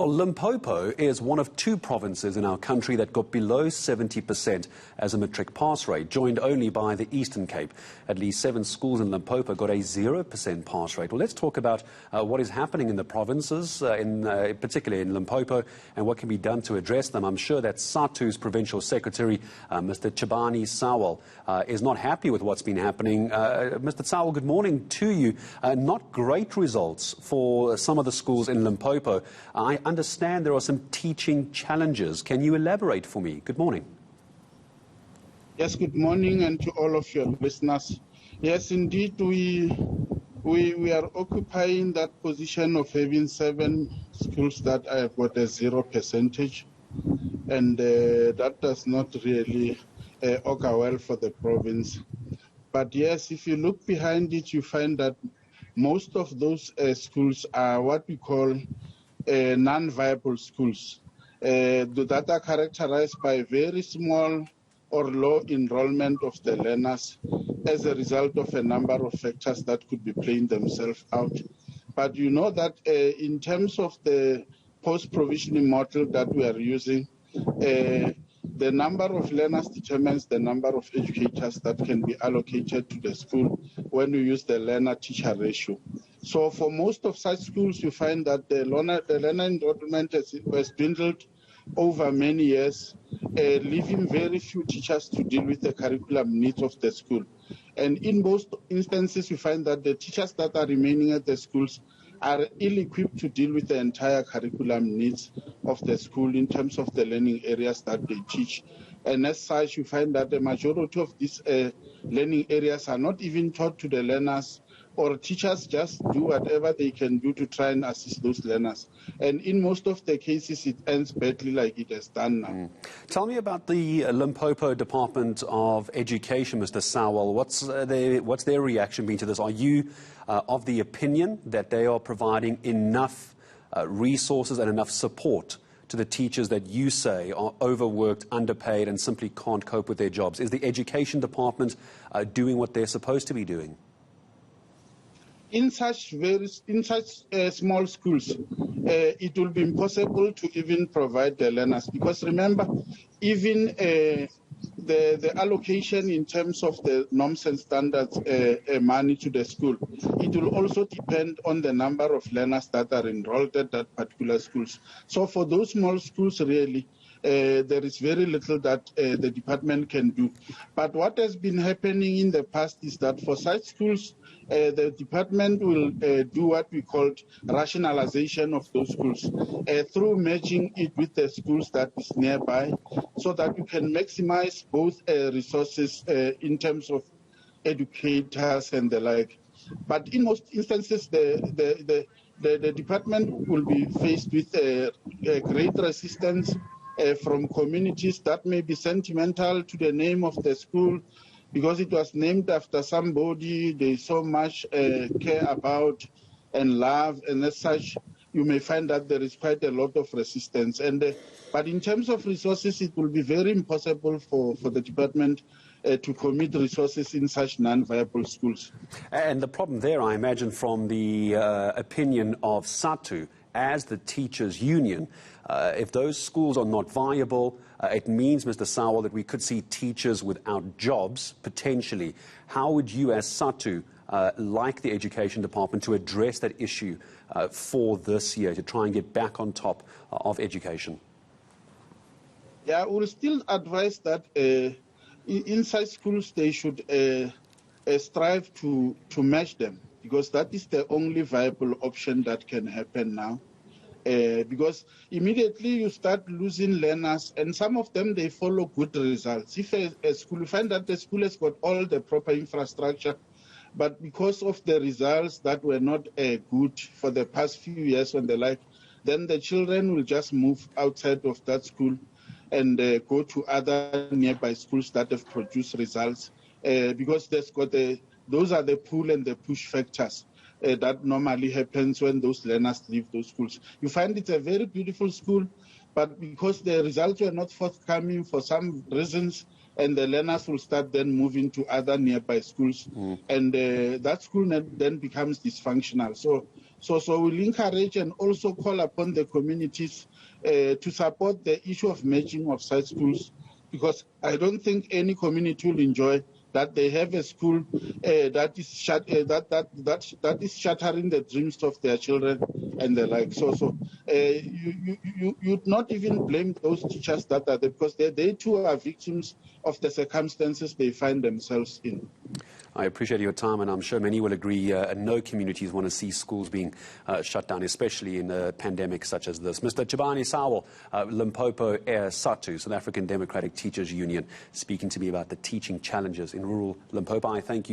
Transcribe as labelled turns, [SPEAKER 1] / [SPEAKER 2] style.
[SPEAKER 1] Well, Limpopo is one of two provinces in our country that got below 70% as a matric pass rate, joined only by the Eastern Cape. At least 7 schools in Limpopo got a 0% pass rate. Well, let's talk about what is happening in the provinces, particularly in Limpopo, and what can be done to address them. I'm sure that SADTU's Provincial Secretary, Mr. Tjebane Sowell, is not happy with what's been happening. Mr. Sowell, good morning to you. Not great results for some of the schools in Limpopo. I understand there are some teaching challenges. Can you elaborate for me? Good morning.
[SPEAKER 2] Yes, good morning, and to all of your listeners. Yes, indeed, we are occupying that position of having 7 schools that have got a 0%, and that does not really augur well for the province. But yes, if you look behind it, you find that most of those schools are what we call non-viable schools that are characterized by very small or low enrollment of the learners as a result of a number of factors that could be playing themselves out. But you know that in terms of the post-provisioning model that we are using, the number of learners determines the number of educators that can be allocated to the school when we use the learner-teacher ratio. So for most of such schools, you find that the learner enrollment has dwindled over many years, leaving very few teachers to deal with the curriculum needs of the school. And in most instances, you find that the teachers that are remaining at the schools are ill-equipped to deal with the entire curriculum needs of the school in terms of the learning areas that they teach. And as such, you find that the majority of these learning areas are not even taught to the learners, or teachers just do whatever they can do to try and assist those learners. And in most of the cases, it ends badly like it has done now.
[SPEAKER 1] Tell me about the Limpopo Department of Education, Mr. Sowell. What's their reaction been to this? Are you of the opinion that they are providing enough resources and enough support to the teachers that you say are overworked, underpaid, and simply can't cope with their jobs? Is the Education Department doing what they're supposed to be doing?
[SPEAKER 2] In such small schools, it will be impossible to even provide the learners, because remember, even the allocation in terms of the norms and standards money to the school, it will also depend on the number of learners that are enrolled at that particular schools. So for those small schools, really, there is very little that the department can do. But what has been happening in the past is that for such schools, the department will do what we call rationalization of those schools through merging it with the schools that is nearby, so that you can maximize both resources in terms of educators and the like. But in most instances, the department will be faced with great resistance from communities that may be sentimental to the name of the school, because it was named after somebody they so much care about and love, and as such, you may find that there is quite a lot of resistance. But in terms of resources, it will be very impossible for the department to commit resources in such non-viable schools.
[SPEAKER 1] And the problem there, I imagine, from the opinion of SADTU as the teachers' union, if those schools are not viable, it means, Mr. Sowell, that we could see teachers without jobs, potentially. How would you, as SADTU, like the Education Department, to address that issue for this year, to try and get back on top of education?
[SPEAKER 2] Yeah, we'll still advise that inside schools they should strive to match them, because that is the only viable option that can happen now. Because immediately you start losing learners, and some of them, they follow good results. If a school, you find that the school has got all the proper infrastructure, but because of the results that were not good for the past few years and the like, then the children will just move outside of that school and go to other nearby schools that have produced results, because those are the pull and the push factors that normally happens when those learners leave those schools. You find it's a very beautiful school, but because the results were not forthcoming for some reasons, and the learners will start then moving to other nearby schools, and that school then becomes dysfunctional. So So we'll encourage and also call upon the communities to support the issue of merging of such schools, because I don't think any community will enjoy that they have a school that is shattering the dreams of their children and the like. So you'd not even blame those teachers that are there, because they too are victims of the circumstances they find themselves in.
[SPEAKER 1] I appreciate your time, and I'm sure many will agree no communities want to see schools being shut down, especially in a pandemic such as this. Mr. Tjebane Sowell, Limpopo SADTU, South African Democratic Teachers Union, speaking to me about the teaching challenges in rural Limpopo. I thank you.